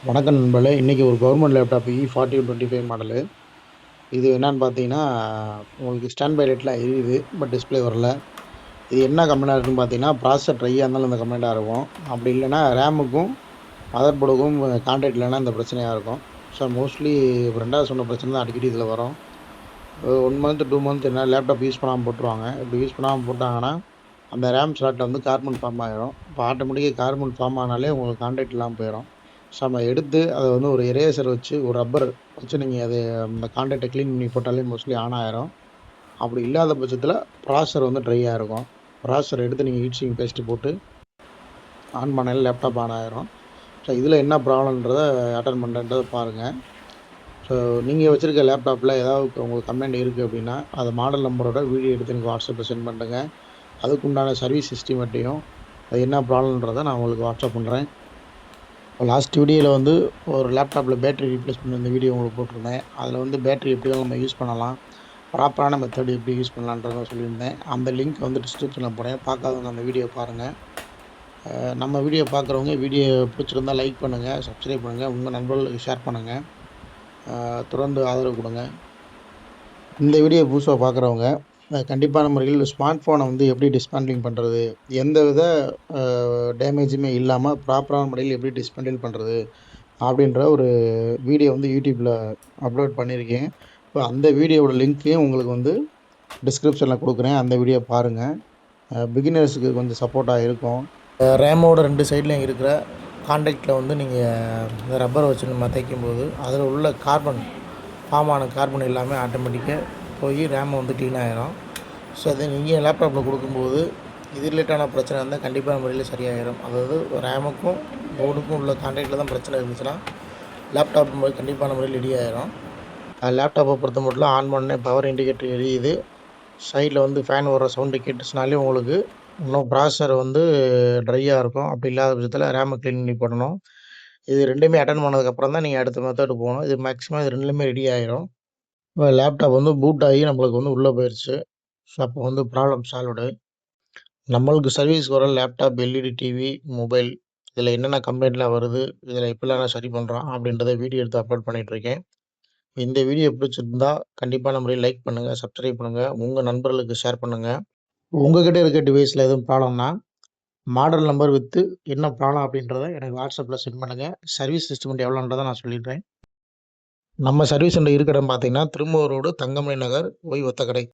வணக்கம் நண்பர்களே. இன்றைக்கி ஒரு கவர்மெண்ட் லேப்டாப் E4025 மாடலு. இது என்னன்னு பார்த்தீங்கன்னா, உங்களுக்கு ஸ்டாண்ட் பை லைட்லாம் எரியுது. பட் டிஸ்ப்ளே வரல. இது என்ன கம்ப்ளைண்ட்டா இருக்குன்னு பார்த்தீங்கன்னா, ப்ராசஸர் ட்ரையா இருந்தாலும் இந்த கம்ப்ளைண்ட்டா இருக்கும். அப்படி இல்லைன்னா ரேமுக்கும், மதர் போர்டுக்கும் கான்டாக்ட் இல்லைன்னா இந்த பிரச்சனையா இருக்கும். ஸோ மோஸ்ட்லி 2வது சொன்ன பிரச்சனை தான் அடிக்கடி இதில் வரும். 1 மந்த் 2 மந்த் என்ன லேப்டாப் யூஸ் பண்ணாமல் போட்டுருவாங்க. இப்படி யூஸ் பண்ணாமல் போட்டாங்கன்னா, அந்த ரேம் ஸ்லாட்டில் வந்து கார்பன் ஃபார்ம் ஆகிரும். இப்போ ஆட்டோமேட்டிக்காக கார்பன் ஃபார்ம் ஆனாலே உங்களுக்கு கான்டாக்ட் இல்லாமல் போயிடும். ஸோ நம்ம எடுத்து அதை வந்து ஒரு எரேசர் வச்சு ஒரு ரப்பர் வச்சு நீங்கள் அதை அந்த கான்டாக்டை க்ளீன் பண்ணி போட்டாலே மோஸ்ட்லி ஆன் ஆயிரும். அப்படி இல்லாத பட்சத்தில் ப்ராசஸர் வந்து ட்ரையாக இருக்கும். ப்ராசஸர் எடுத்து நீங்கள் ஹீட் சிங்க் பேஸ்ட்டு போட்டு ஆன் பண்ணாலே லேப்டாப் ஆன் ஆயிரும். ஸோ இதில் என்ன ப்ராப்ளம்ன்றதை அட்டன் பண்ணுறன்றதை பாருங்கள். ஸோ நீங்கள் வச்சுருக்க லேப்டாப்பில் ஏதாவது உங்களுக்கு கம்ப்ளைண்ட் இருக்குது அப்படின்னா அதை மாடல் நம்பரோட வீடியோ எடுத்து எனக்கு வாட்ஸ்அப்பில் சென்ட் பண்ணுங்க. அதுக்குண்டான சர்வீஸ் எஸ்டிமேட்டையும் அது என்ன ப்ராப்ளம்ன்றதை நான் உங்களுக்கு வாட்ஸ்அப் பண்ணுறேன். லாஸ்ட் வீடியோவில் வந்து ஒரு லேப்டாப்பில் பேட்டரி ரீப்ளேஸ்மெண்ட் இந்த வீடியோ உங்களுக்கு போட்டிருந்தேன். அதில் வந்து பேட்டரி எப்படி நம்ம யூஸ் பண்ணலாம், ப்ராப்பரான மெத்தட் எப்படி யூஸ் பண்ணலான்றதை சொல்லியிருந்தேன். அந்த லிங்க் வந்து டிஸ்கிரிப்ஷனில் போடுறேன். பார்க்காதவங்க அந்த வீடியோ பாருங்கள். நம்ம வீடியோ பார்க்குறவங்க வீடியோ பிடிச்சிருந்தால் லைக் பண்ணுங்கள், சப்ஸ்கிரைப் பண்ணுங்கள், உங்கள் நண்பர்களுக்கு ஷேர் பண்ணுங்கள். தொடர்ந்து ஆதரவு கொடுங்க. இந்த வீடியோ புதுசாக பார்க்குறவங்க கண்டிப்பான முறையில் ஸ்மார்ட் ஃபோனை வந்து எப்படி டிஸ்மேண்டிலிங் பண்ணுறது, எந்த வித டேமேஜுமே இல்லாமல் ப்ராப்பரான முறையில் எப்படி டிஸ்மேண்டில் பண்ணுறது அப்படின்ற ஒரு வீடியோ வந்து யூடியூப்பில் அப்லோட் பண்ணியிருக்கேன். இப்போ அந்த வீடியோவோட லிங்க்கையும் உங்களுக்கு வந்து டிஸ்கிரிப்ஷனில் கொடுக்குறேன். அந்த வீடியோ பாருங்கள். பிகினர்ஸுக்கு கொஞ்சம் சப்போர்ட்டாக இருக்கும். ரேமோட 2 சைட்லையும் இருக்கிற கான்டாக்டில் வந்து நீங்கள் இந்த ரப்பரை வச்சு நம்ம தைக்கும்போது அதில் உள்ள ஃபார்ம் ஆன கார்பன் எல்லாமே ஆட்டோமேட்டிக்காக போய் ரேமை வந்து க்ளீன் ஆகிரும். ஸோ அதை நீங்கள் லேப்டாப்பில் கொடுக்கும்போது இது ரிலேட்டான பிரச்சனை இருந்தால் கண்டிப்பாக முறையில் சரியாயிடும். அதாவது ரேமுக்கும் போர்டுக்கும் உள்ள கான்டாக்டில் தான் பிரச்சனை இருந்துச்சுன்னா லேப்டாப் கண்டிப்பான முறையில் ரெடி ஆகிரும். லேப்டாப்பை பொறுத்த மட்டும் ஆன் பண்ண பவர் இண்டிகேட்டர் எரியுது. சைடில் வந்து ஃபேன் வர சவுண்டு கேட்டுச்சுனாலே உங்களுக்கு இன்னும் ப்ராசஸர் வந்து ட்ரையாக இருக்கும். அப்படி இல்லாத பட்சத்தில் ரேமை க்ளீன் பண்ணி போடணும். இது 2மே அட்டன் பண்ணதுக்கப்புறம் தான் நீங்கள் அடுத்த மெத்தடு போகணும். இது மேக்ஸிமம் இது 2லுமே ரெடி ஆகிரும். இப்போ லேப்டாப் வந்து பூட் ஆகி நம்மளுக்கு வந்து உள்ளே போயிடுச்சு. ஸோ அப்போ வந்து ப்ராப்ளம் சால்வ்டு. நம்மளுக்கு சர்வீஸ் வர லேப்டாப், எல்இடி டிவி, மொபைல் இதில் என்னென்ன கம்ப்ளைண்ட்லாம் வருது, இதில் எப்படிலாம் நான் சரி பண்ணுறோம் அப்படின்றத வீடியோ எடுத்து அப்லோட் பண்ணிகிட்ருக்கேன். இந்த வீடியோ பிடிச்சிருந்தா கண்டிப்பான முறையில் லைக் பண்ணுங்கள், சப்ஸ்கிரைப் பண்ணுங்கள், உங்கள் நண்பர்களுக்கு ஷேர் பண்ணுங்கள். உங்கள்கிட்ட இருக்க டிவைஸில் எதுவும் ப்ராப்ளம்னா மாடல் நம்பர் வித்து என்ன ப்ராப்ளம் அப்படின்றத எனக்கு வாட்ஸ்அப்பில் சென்ட் பண்ணுங்கள். சர்வீஸ் எஸ்டிமேட் எவ்வளோன்றதை நான் சொல்லிடுறேன். நம்ம சர்வீஸ் சென்டர் இருக்கிற இடம் பார்த்தீங்கன்னா திரும்பூர் ரோடு, தங்கமணி நகர், ஒய் ஒத்தக்கடை.